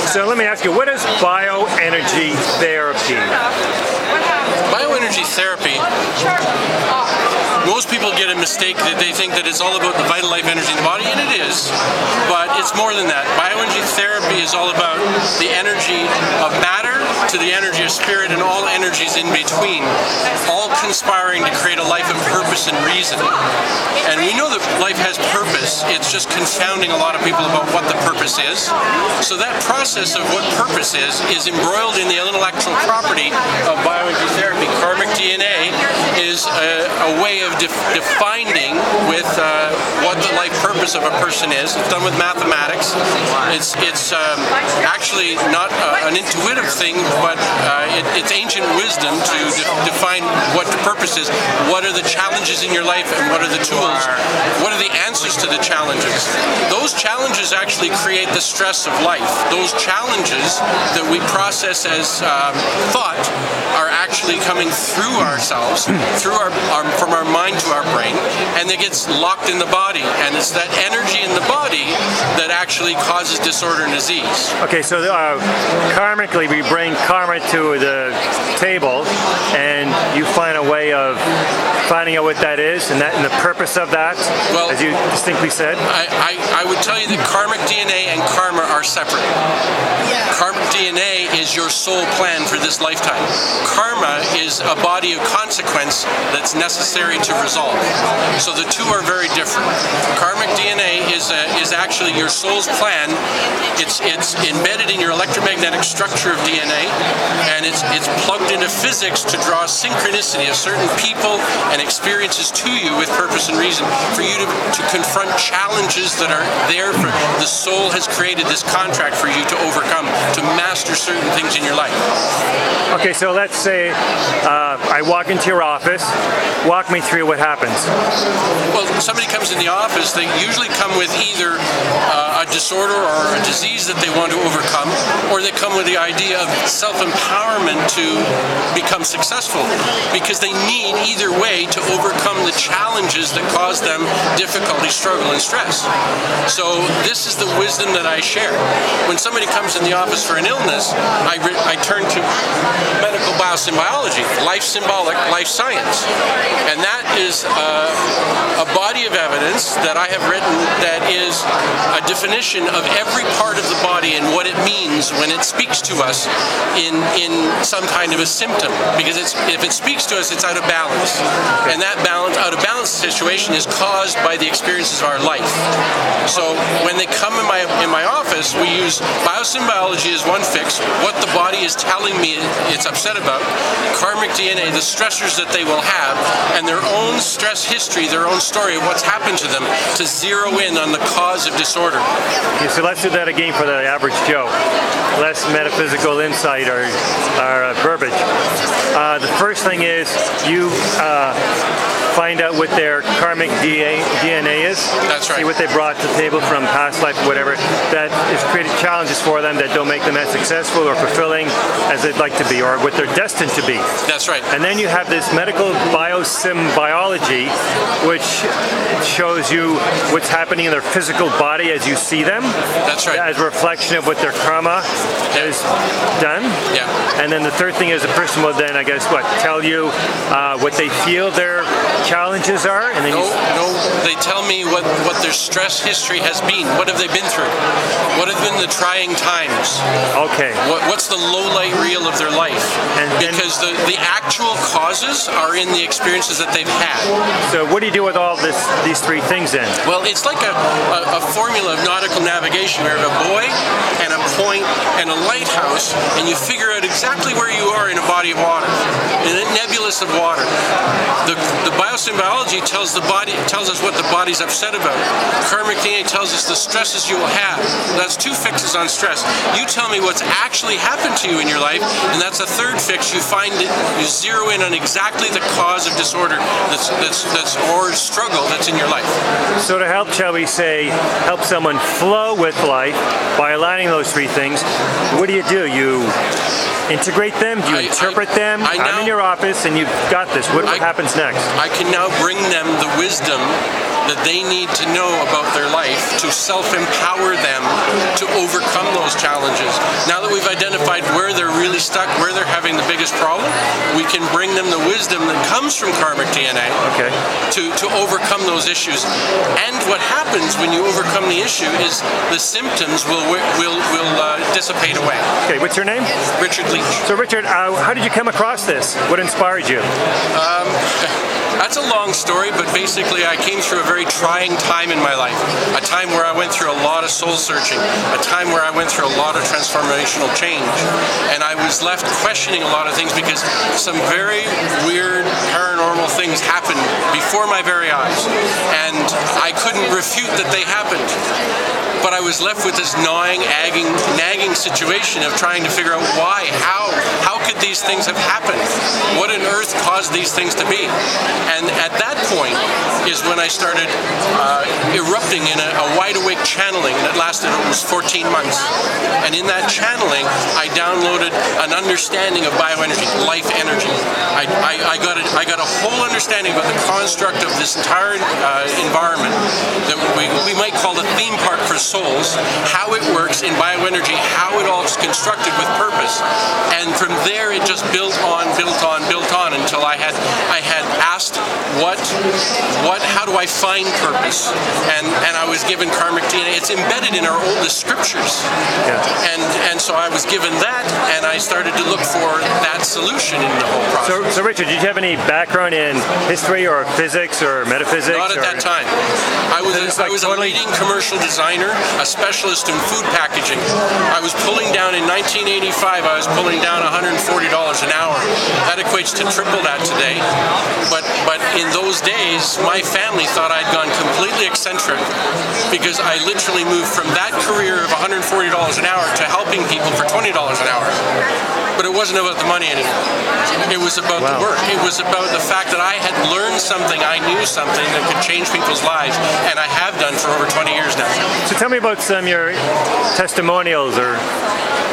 So let me ask you, what is bioenergy therapy? Bioenergy therapy, most people get a mistake that they think that it's all about the vital life energy in the body, and it is, but it's more than that. Bioenergy therapy is all about the energy of matter to the energy of spirit and all energies in between, all conspiring to create a life of purpose and reason. And we know that life has purpose, it's just confounding a lot of people about what the purpose is. So that process of what purpose is embroiled in the intellectual property of bioenergy therapy. Karmic DNA is a way of defining with what the life purpose of a person is. It's done with mathematics. It's actually not an intuitive thing, but it's ancient wisdom to define what the purpose is. What are the challenges in your life and what are the tools? What are the answers to the challenges? Those challenges actually create the stress of life. Those challenges that we process as thought are actually coming through ourselves, through from our mind to our brain, and it gets locked in the body, and it's that energy in the body that actually causes disorder and disease. Okay, so karmically we bring karma to the table, and you find a way of finding out what that is, and the purpose of that, well, as you distinctly said? I would tell you that karmic DNA and karma are separate. Karmic DNA is your soul plan for this lifetime. Karma is a body of consequence that's necessary to resolve. So the two are very different. Karmic DNA is actually your soul's plan. It's embedded in your electromagnetic structure of DNA, and it's plugged into physics to draw synchronicity of certain people and experiences to you with purpose and reason, for you to confront challenges that are there. For the soul has created this contract for you to overcome, to master certain things in your life. Okay, so let's say I walk into your office. Walk me through what happens. Well, somebody comes in the office, they usually come with either a disorder or a disease that they want to overcome, or they come with the idea of self-empowerment to become successful, because they need either way to overcome the challenges that cause them difficulty, struggle, and stress. So this is the wisdom that I share. When somebody comes in the office for an illness, I turn to medical biosymbiology, life symbolic, life science. And that is a body of evidence that I have written that is a definition of every part of the body and what it means when it speaks to us in some kind of a symptom. Because if it speaks to us, it's out of balance. And that out of balance situation is caused by the experiences of our life. So when they come in my office, we use biosymbiology as one fix, what the body is telling me it's upset about, karmic DNA, the stressors that they will have, and their own stress history, their own story of what's happened to them, to zero in on the cause of disorder. Okay, so let's do that again for the average Joe. Less metaphysical insight or verbiage. The first thing is you find out what their karmic DNA is. That's right. See what they brought to the table from past life, whatever. That has created challenges for them that don't make them as successful or fulfilling as they'd like to be, or what they're destined to be. That's right. And then you have this medical biosymbiology, which shows you what's happening in their physical body as you see them. That's right. As a reflection of what their karma has done. Yeah. And then the third thing is the person will then, I guess, tell you what they feel their challenges are, and then they tell me what their stress history has been. What have they been through? What have been the trying times? Okay. What's the low light reel of their life? Because the actual causes are in the experiences that they've had. So what do you do with all these three things then? Well, it's like a formula of nautical navigation. We have a buoy and a point and a lighthouse, and you figure out exactly where you are in a body of water, in a nebulous of water. The biosymbiology tells us what the body's upset about. Karmic DNA tells us the stresses you will have. That's two fixes on stress. You tell me what's actually happened to you in your life, and that's a third fix. You find it, you zero in on exactly the cause of disorder or struggle that's in your life. So to help, shall we say, help someone flow with life by aligning those three things, what do? You integrate them? Do you interpret them? I'm in your office and you've got this. What happens next? I can now bring them the wisdom that they need to know about their life to self-empower them to overcome those challenges. Now that we've identified where they're really stuck, where they're having the biggest problem, we can bring them the wisdom that comes from karmic DNA to overcome those issues. And what happens when you overcome the issue is the symptoms will dissipate away. Okay, what's your name? Richard Leach. So Richard, how did you come across this? What inspired you? That's a long story, but basically I came through a very trying time in my life. A time where I went through a lot of soul searching. A time where I went through a lot of transformational change. And I was left questioning a lot of things because some very weird paranormal things happened before my very eyes. And I couldn't refute that they happened. But I was left with this gnawing, nagging situation of trying to figure out why, how could these things have happened? What on earth caused these things to be? And at that point is when I started erupting in a wide-awake channeling that lasted almost 14 months. And in that channeling, I downloaded an understanding of bioenergy, life energy. I got a whole understanding about the construct of this entire environment that we might call the theme park for souls, how it works in bioenergy, how it all is constructed with purpose. And from there it just built on until I had asked how do I find purpose? And I was given karmic DNA. It's embedded in our oldest scriptures. And so I was given that, and I started to look for that solution in the whole process. So Richard, did you have any background in history or physics or metaphysics? Not at that time. I was a leading commercial designer, a specialist in food packaging. I was pulling down in 1985, I was pulling down $140 an hour. That equates to triple that today. But in those days, my family thought I'd gone completely eccentric because I literally moved from that career of $140 an hour to helping people for $20 an hour. But it wasn't about the money anymore. It was about the work. It was about the fact that I had learned something, I knew something that could change people's lives, and I have done for over 20 years now. So tell me about some of your testimonials or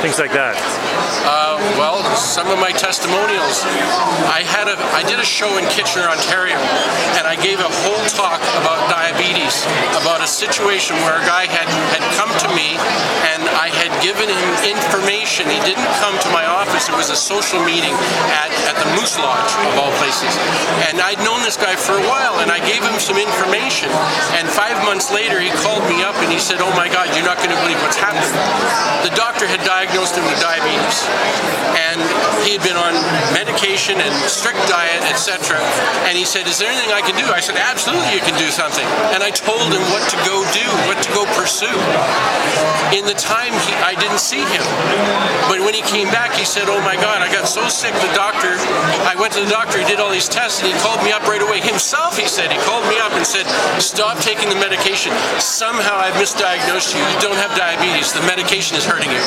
things like that. Well, some of my testimonials. I did a show in Kitchener, Ontario, and I gave a whole talk about diabetes, about a situation where a guy had come to me and I had given him information. He didn't come to my office. It was a social meeting at the Moose Lodge, of all places. And I'd known this guy for a while, and I gave him some information. And 5 months later, he called me up and he said, "Oh my God, you're not going to believe what's happened." The doctor had diagnosed him with diabetes. And he had been on medication and strict diet, etc. And he said, "Is there anything I can do?" I said, "Absolutely, you can do something." And I told him what to go do, what to go pursue. In the time, I didn't see him. But when he came back, he said, "Oh my God, I got so sick, I went to the doctor, he did all these tests, and he called me up right away. Himself, he said, he called me up and said, 'Stop taking the medication. Somehow I've misdiagnosed you. You don't have diabetes. The medication is hurting you.'"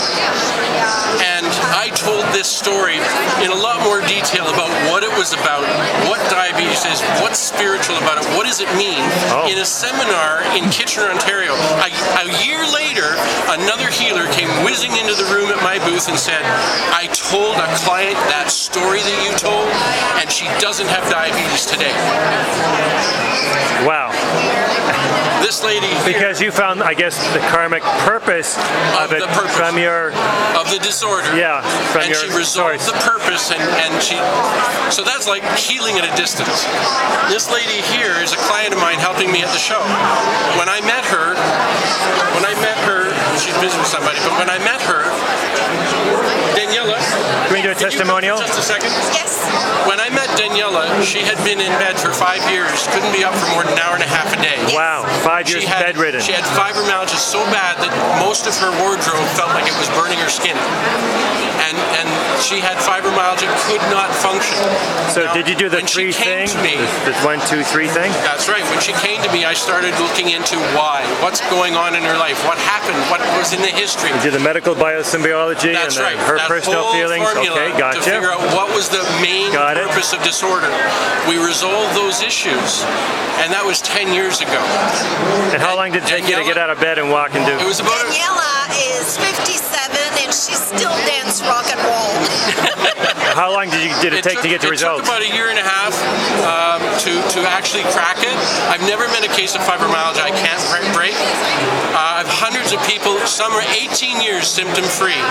And I told this story in a lot more detail about what it was about, what diabetes is, what's spiritual about it, what does it mean, in a seminar in Kitchener, Ontario. A year later, another healer came whizzing into the room at my booth and said, "I told a client that story that you told, and she doesn't have diabetes today." Wow. This lady here, because you found, I guess, the karmic purpose of it from your... of the disorder. Yeah, from and your she resolved source. the purpose, and she... So that's like healing at a distance. This lady here is a client of mine helping me at the show. When I met her, she's busy with somebody, but when I met her, Daniela... Can we do a testimonial? Just a second. Yes. When I met Daniela, she had been in bed for 5 years, couldn't be up for more than an hour and a half a day. Wow, 5 years bedridden. She had fibromyalgia so bad that most of her wardrobe felt like it was burning her skin. And she had fibromyalgia, could not function. So now, did you do the three thing? The 1, 2, 3 thing? That's right. When she came to me, I started looking into why. What's going on in her life? What happened? What was in the history? You did the medical biosymbiology and her personal feelings. Okay, gotcha. To figure out what was the main purpose of disorder. We resolved those issues, and that was 10 years ago. And how long did it take you to get out of bed and walk and do? It was about Daniela is 57 and she still dances rock and roll. how long did it take to get the results? It took about a year and a half to actually crack it. I've never met a case of fibromyalgia I can't break. I've hundreds of people, some are 18 years symptom-free,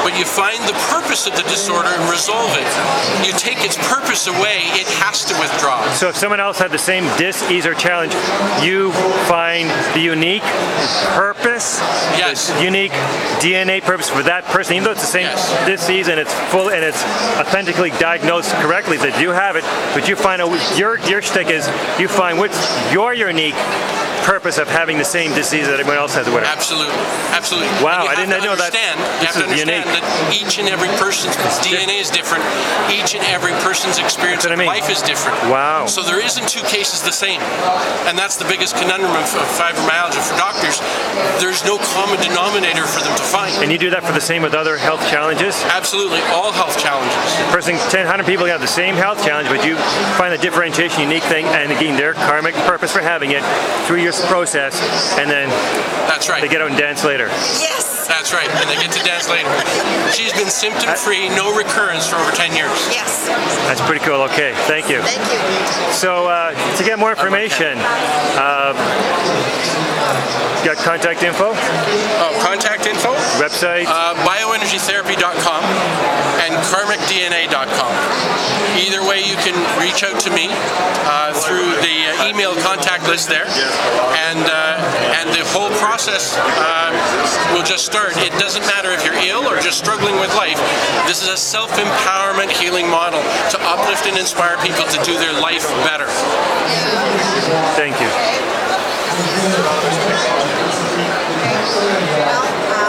but you find the purpose of the disorder and resolve it. You take its purpose away, it has to withdraw. So if someone else had the same dis-ease or challenge, you find the unique purpose, yes, the unique DNA purpose for that person, even though it's the same dis-ease and it's full and it's authentically diagnosed correctly, that you have it, but you find out your shtick is you find what's your unique purpose of having the same disease that everyone else has or whatever. Absolutely, absolutely. Wow, I didn't know that. You have to understand that each and every person's DNA is different. Each and every person's experience of life is different. Wow. So there isn't two cases the same, and that's the biggest conundrum of fibromyalgia for doctors. There's no common denominator for them to find. And you do that for the same with other health challenges? Absolutely, all health challenges. Person, 100 people have the same health challenge, but you find the differentiation, unique thing, and again, their karmic purpose for having it through your process, and then that's right. They get out and dance later. Yes. That's right, and they get to dance later. She's been symptom-free, no recurrence for over 10 years. Yes. That's pretty cool. Okay, thank you. Thank you. So to get more information, got contact info? Oh, contact info? Website? Bioenergytherapy.com and karmicdna.com. Either way, you can reach out to me through the email contact list there, and the whole process will just start. It doesn't matter if you're ill or just struggling with life. This is a self-empowerment healing model to uplift and inspire people to do their life better. Thank you. Well,